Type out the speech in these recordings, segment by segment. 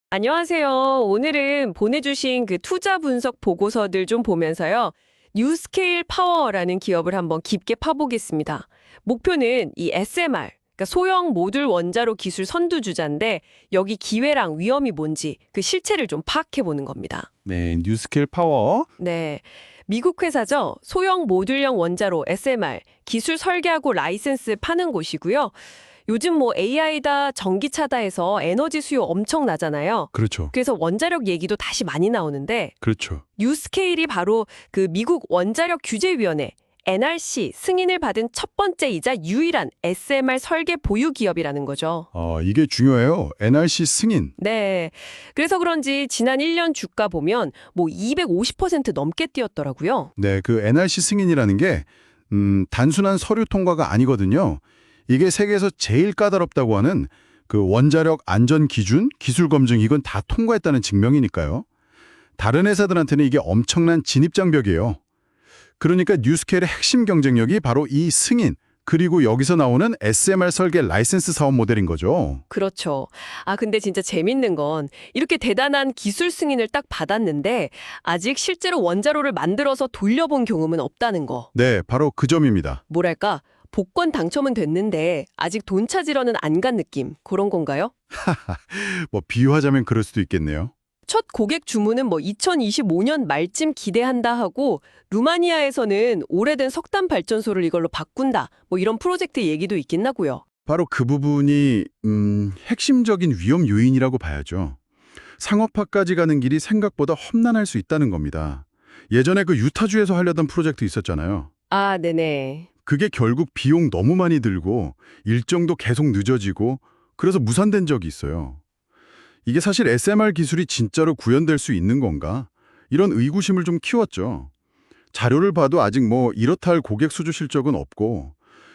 안녕하세요. 오늘은 보내주신 그 투자 분석 보고서들 좀 보면서요. 뉴스케일 파워라는 기업을 한번 깊게 파보겠습니다. 목표는 이 SMR, 그러니까 소형 모듈 원자로 기술 선두주자인데 여기 기회랑 위험이 뭔지 그 실체를 좀 파악해보는 겁니다. 네, 뉴스킬 파워. 네. 미국 회사죠. 소형 모듈형 원자로 SMR 기술 설계하고 라이센스 파는 곳이고요. 요즘 뭐 AI다 전기차다 해서 에너지 수요 엄청 나잖아요. 그렇죠. 그래서 원자력 얘기도 다시 많이 나오는데 그렇죠. 뉴스케일이 바로 그 미국 원자력 규제위원회 NRC 승인을 받은 첫 번째이자 유일한 SMR 설계 보유 기업이라는 거죠. 이게 중요해요. NRC 승인. 네. 그래서 그런지 지난 1년 주가 보면 뭐 250% 넘게 뛰었더라고요. 네, 그 NRC 승인이라는 게 단순한 서류 통과가 아니거든요. 이게 세계에서 제일 까다롭다고 하는 그 원자력 안전 기준, 기술 검증 이건 다 통과했다는 증명이니까요. 다른 회사들한테는 이게 엄청난 진입장벽이에요. 그러니까 뉴스케일의 핵심 경쟁력이 바로 이 승인, 그리고 여기서 나오는 SMR 설계 라이센스 사업 모델인 거죠. 그렇죠. 근데 진짜 재밌는 건 이렇게 대단한 기술 승인을 딱 받았는데 아직 실제로 원자로를 만들어서 돌려본 경험은 없다는 거. 네, 바로 그 점입니다. 뭐랄까, 복권 당첨은 됐는데 아직 돈 찾으러는 안 간 느낌. 그런 건가요? 뭐 비유하자면 그럴 수도 있겠네요. 첫 고객 주문은 뭐 2025년 말쯤 기대한다 하고 루마니아에서는 오래된 석탄 발전소를 이걸로 바꾼다. 뭐 이런 프로젝트 얘기도 있긴 하고요. 바로 그 부분이 핵심적인 위험 요인이라고 봐야죠. 상업화까지 가는 길이 생각보다 험난할 수 있다는 겁니다. 예전에 그 유타주에서 하려던 프로젝트 있었잖아요. 네네. 그게 결국 비용 너무 많이 들고 일정도 계속 늦어지고 그래서 무산된 적이 있어요. 이게 사실 SMR 기술이 진짜로 구현될 수 있는 건가? 이런 의구심을 좀 키웠죠. 자료를 봐도 아직 뭐 이렇다 할 고객 수주 실적은 없고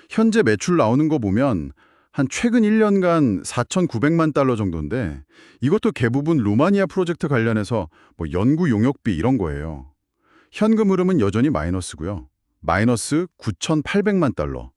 현재 매출 나오는 거 보면 한 최근 1년간 4,900만 달러 정도인데 이것도 대부분 루마니아 프로젝트 관련해서 뭐 연구 용역비 이런 거예요. 현금 흐름은 여전히 마이너스고요. 마이너스 9,800만 달러.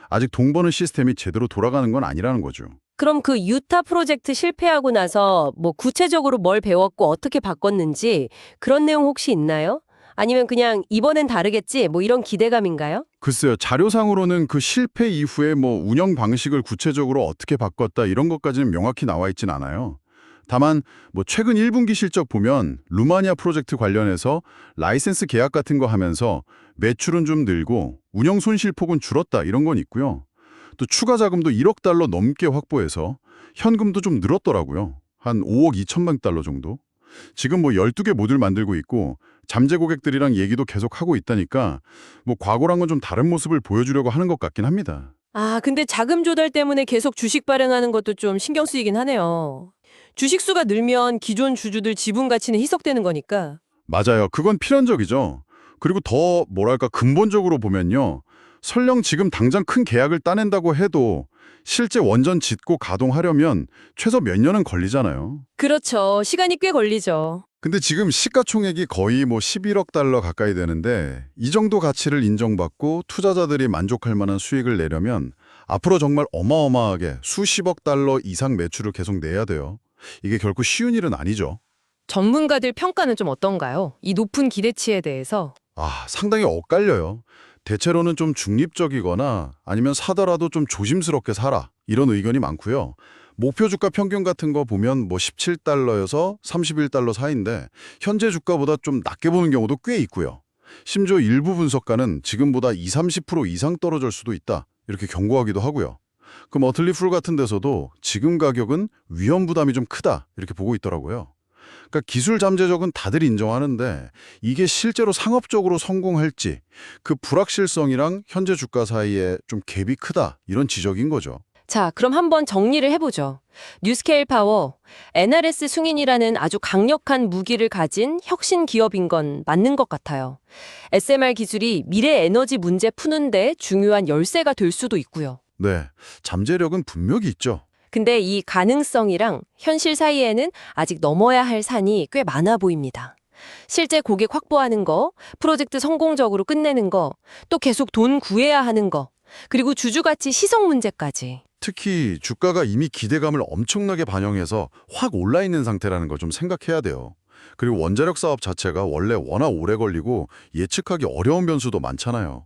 아직 돈 버는 시스템이 제대로 돌아가는 건 아니라는 거죠. 그럼 그 유타 프로젝트 실패하고 나서 뭐 구체적으로 뭘 배웠고 어떻게 바꿨는지 그런 내용 혹시 있나요? 아니면 그냥 이번엔 다르겠지 뭐 이런 기대감인가요? 글쎄요, 자료상으로는 그 실패 이후에 뭐 운영 방식을 구체적으로 어떻게 바꿨다 이런 것까지는 명확히 나와 있진 않아요. 다만 뭐 최근 1분기 실적 보면 루마니아 프로젝트 관련해서 라이센스 계약 같은 거 하면서 매출은 좀 늘고 운영 손실폭은 줄었다 이런 건 있고요. 또 추가 자금도 1억 달러 넘게 확보해서 현금도 좀 늘었더라고요. 한 5억 2천만 달러 정도. 지금 뭐 12개 모듈 만들고 있고 잠재 고객들이랑 얘기도 계속 하고 있다니까 뭐 과거랑은 좀 다른 모습을 보여주려고 하는 것 같긴 합니다. 근데 자금 조달 때문에 계속 주식 발행하는 것도 좀 신경 쓰이긴 하네요. 주식 수가 늘면 기존 주주들 지분 가치는 희석되는 거니까. 맞아요. 그건 필연적이죠. 그리고 더 뭐랄까 근본적으로 보면요. 설령 지금 당장 큰 계약을 따낸다고 해도 실제 원전 짓고 가동하려면 최소 몇 년은 걸리잖아요. 그렇죠. 시간이 꽤 걸리죠. 근데 지금 시가총액이 거의 뭐 11억 달러 가까이 되는데 이 정도 가치를 인정받고 투자자들이 만족할 만한 수익을 내려면 앞으로 정말 어마어마하게 수십억 달러 이상 매출을 계속 내야 돼요. 이게 결코 쉬운 일은 아니죠. 전문가들 평가는 좀 어떤가요? 이 높은 기대치에 대해서. 상당히 엇갈려요. 대체로는 좀 중립적이거나 아니면 사더라도 좀 조심스럽게 사라 이런 의견이 많고요. 목표 주가 평균 같은 거 보면 뭐 17달러여서 31달러 사이인데 현재 주가보다 좀 낮게 보는 경우도 꽤 있고요. 심지어 일부 분석가는 지금보다 20-30% 이상 떨어질 수도 있다 이렇게 경고하기도 하고요. 그 머틀리 풀 같은 데서도 지금 가격은 위험 부담이 좀 크다 이렇게 보고 있더라고요. 그러니까 기술 잠재적은 다들 인정하는데 이게 실제로 상업적으로 성공할지 그 불확실성이랑 현재 주가 사이에 좀 갭이 크다 이런 지적인 거죠. 자, 그럼 한번 정리를 해보죠. 뉴스케일 파워, NRS 승인이라는 아주 강력한 무기를 가진 혁신 기업인 건 맞는 것 같아요. SMR 기술이 미래 에너지 문제 푸는데 중요한 열쇠가 될 수도 있고요. 네, 잠재력은 분명히 있죠. 근데 이 가능성이랑 현실 사이에는 아직 넘어야 할 산이 꽤 많아 보입니다. 실제 고객 확보하는 거, 프로젝트 성공적으로 끝내는 거, 또 계속 돈 구해야 하는 거, 그리고 주주가치 희석 문제까지. 특히 주가가 이미 기대감을 엄청나게 반영해서 확 올라 있는 상태라는 걸 좀 생각해야 돼요. 그리고 원자력 사업 자체가 원래 워낙 오래 걸리고 예측하기 어려운 변수도 많잖아요.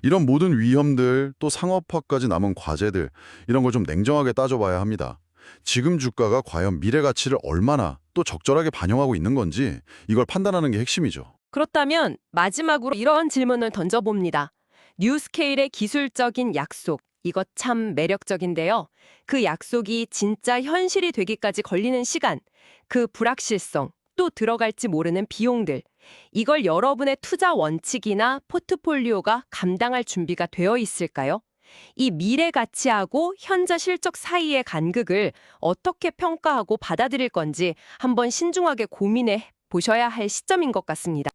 이런 모든 위험들, 또 상업화까지 남은 과제들, 이런 걸 좀 냉정하게 따져봐야 합니다. 지금 주가가 과연 미래 가치를 얼마나 또 적절하게 반영하고 있는 건지 이걸 판단하는 게 핵심이죠. 그렇다면 마지막으로 이런 질문을 던져봅니다. 뉴스케일의 기술적인 약속, 이것 참 매력적인데요. 그 약속이 진짜 현실이 되기까지 걸리는 시간, 그 불확실성, 또 들어갈지 모르는 비용들, 이걸 여러분의 투자 원칙이나 포트폴리오가 감당할 준비가 되어 있을까요? 이 미래 가치하고 현재 실적 사이의 간극을 어떻게 평가하고 받아들일 건지 한번 신중하게 고민해 보셔야 할 시점인 것 같습니다.